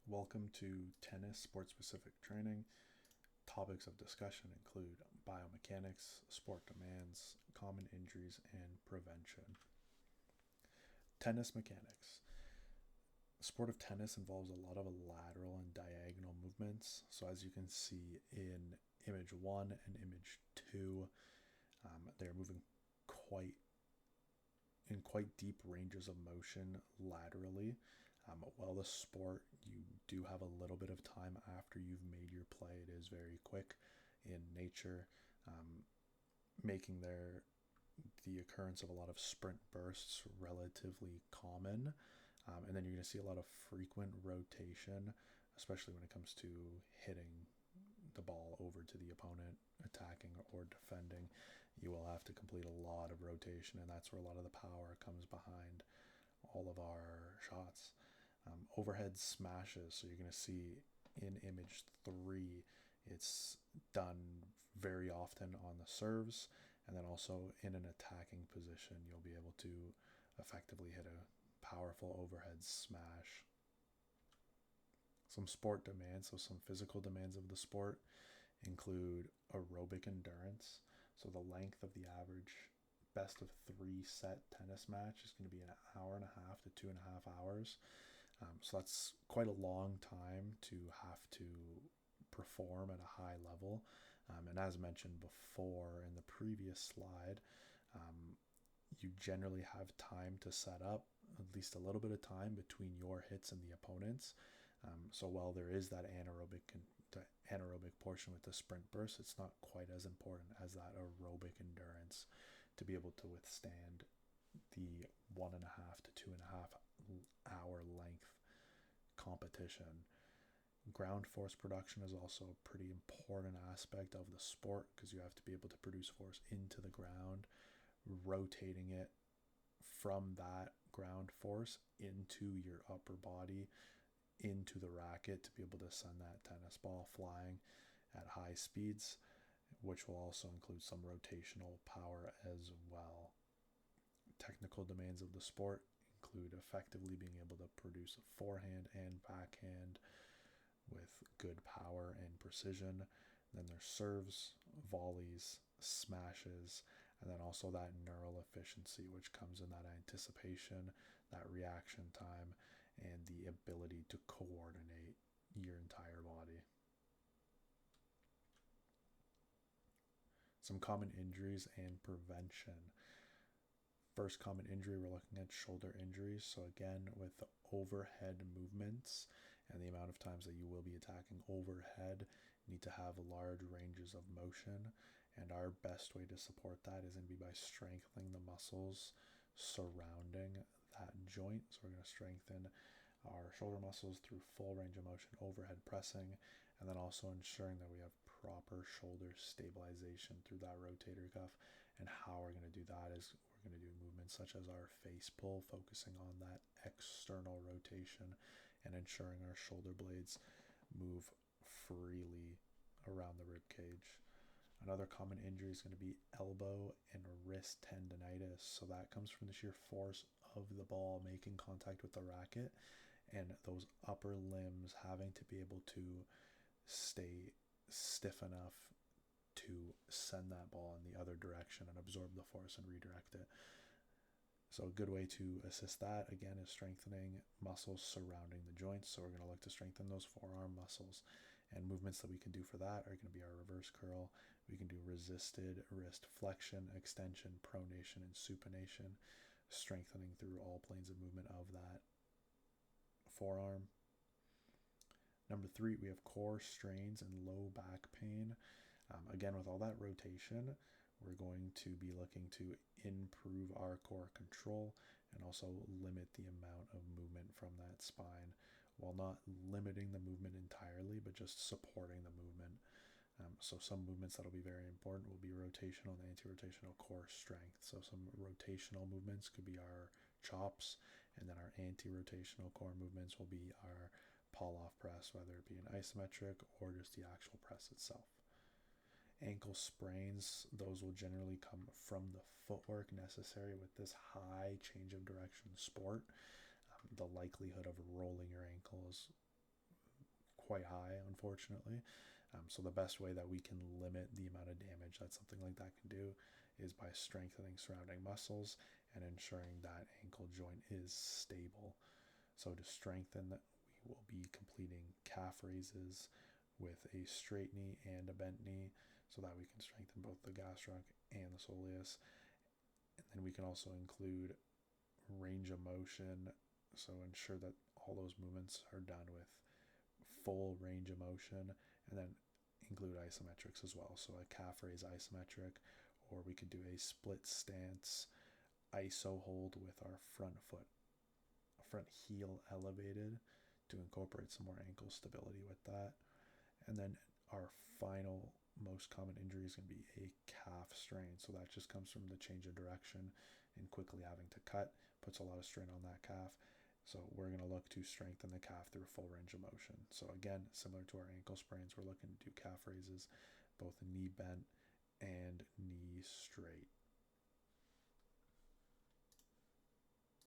Welcome to Tennis Sport Specific Training. Topics of discussion include biomechanics, sport demands, common injuries, and prevention. Tennis mechanics. The sport of tennis involves a lot of lateral and diagonal movements. So, as you can see in image 1 and image 2, they're moving quite in quite deep ranges of motion laterally. While the sport, you do have a little bit of time after you've made your play. It is very quick in nature, making the occurrence of a lot of sprint bursts relatively common. And then you're going to see a lot of frequent rotation, especially when it comes to hitting the ball over to the opponent, attacking or defending. You will have to complete a lot of rotation, and that's where a lot of the power comes behind all of our shots. Overhead smashes, so you're going to see in image 3, it's done very often on the serves, and then also in an attacking position, you'll be able to effectively hit a powerful overhead smash. Some sport demands, so some physical demands of the sport include aerobic endurance. So the length of the average best of 3 set tennis match is going to be an hour and a half to 2.5 hours. So that's quite a long time to have to perform at a high level. And as mentioned before in the previous slide, you generally have time to set up, at least a little bit of time between your hits and the opponent's. So while there is that anaerobic portion with the sprint burst, it's not quite as important as that aerobic endurance to be able to withstand the 1.5 to 2.5 hour length competition. Ground force production is also a pretty important aspect of the sport because you have to be able to produce force into the ground, rotating it from that ground force into your upper body, into the racket to be able to send that tennis ball flying at high speeds, which will also include some rotational power as well. Technical demands of the sport include effectively being able to produce a forehand and backhand with good power and precision. Then there's serves, volleys, smashes, and then also that neural efficiency, which comes in that anticipation, that reaction time, and the ability to coordinate your entire body. Some common injuries and prevention. First common injury, we're looking at shoulder injuries. So again, with overhead movements and the amount of times that you will be attacking overhead, you need to have large ranges of motion. And our best way to support that is going to be by strengthening the muscles surrounding that joint. So we're going to strengthen our shoulder muscles through full range of motion overhead pressing, and then also ensuring that we have proper shoulder stabilization through that rotator cuff. And how we're going to do that is we're going to do movements such as our face pull, focusing on that external rotation and ensuring our shoulder blades move freely around the rib cage. Another common injury is going to be elbow and wrist tendonitis. So that comes from the sheer force of the ball making contact with the racket and those upper limbs having to be able to stay stiff enough to send that ball in the other direction and absorb the force and redirect it. So a good way to assist that, again, is strengthening muscles surrounding the joints. So we're going to look to strengthen those forearm muscles. And movements that we can do for that are going to be our reverse curl. We can do resisted wrist flexion, extension, pronation, and supination, strengthening through all planes of movement of that forearm. Number 3, we have core strains and low back pain. Again, with all that rotation, we're going to be looking to improve our core control and also limit the amount of movement from that spine, while not limiting the movement entirely, but just supporting the movement. So some movements that'll be very important will be rotational and anti-rotational core strength. So some rotational movements could be our chops, and then our anti-rotational core movements will be our pull-off press, whether it be an isometric or just the actual press itself. Ankle sprains, those will generally come from the footwork necessary with this high change of direction sport. The likelihood of rolling your ankle is quite high, unfortunately. So the best way that we can limit the amount of damage that something like that can do is by strengthening surrounding muscles and ensuring that ankle joint is stable. So to strengthen, we will be completing calf raises with a straight knee and a bent knee so that we can strengthen both the gastroc and the soleus. And then we can also include range of motion, so ensure that all those movements are done with full range of motion, and then include isometrics as well. So a calf raise isometric, or we could do a split stance iso hold with our front heel elevated to incorporate some more ankle stability with that. And then our final most common injury is going to be a calf strain. So that just comes from the change of direction and quickly having to cut, puts a lot of strain on that calf. So we're going to look to strengthen the calf through full range of motion. So again, similar to our ankle sprains, we're looking to do calf raises, both knee bent and knee straight.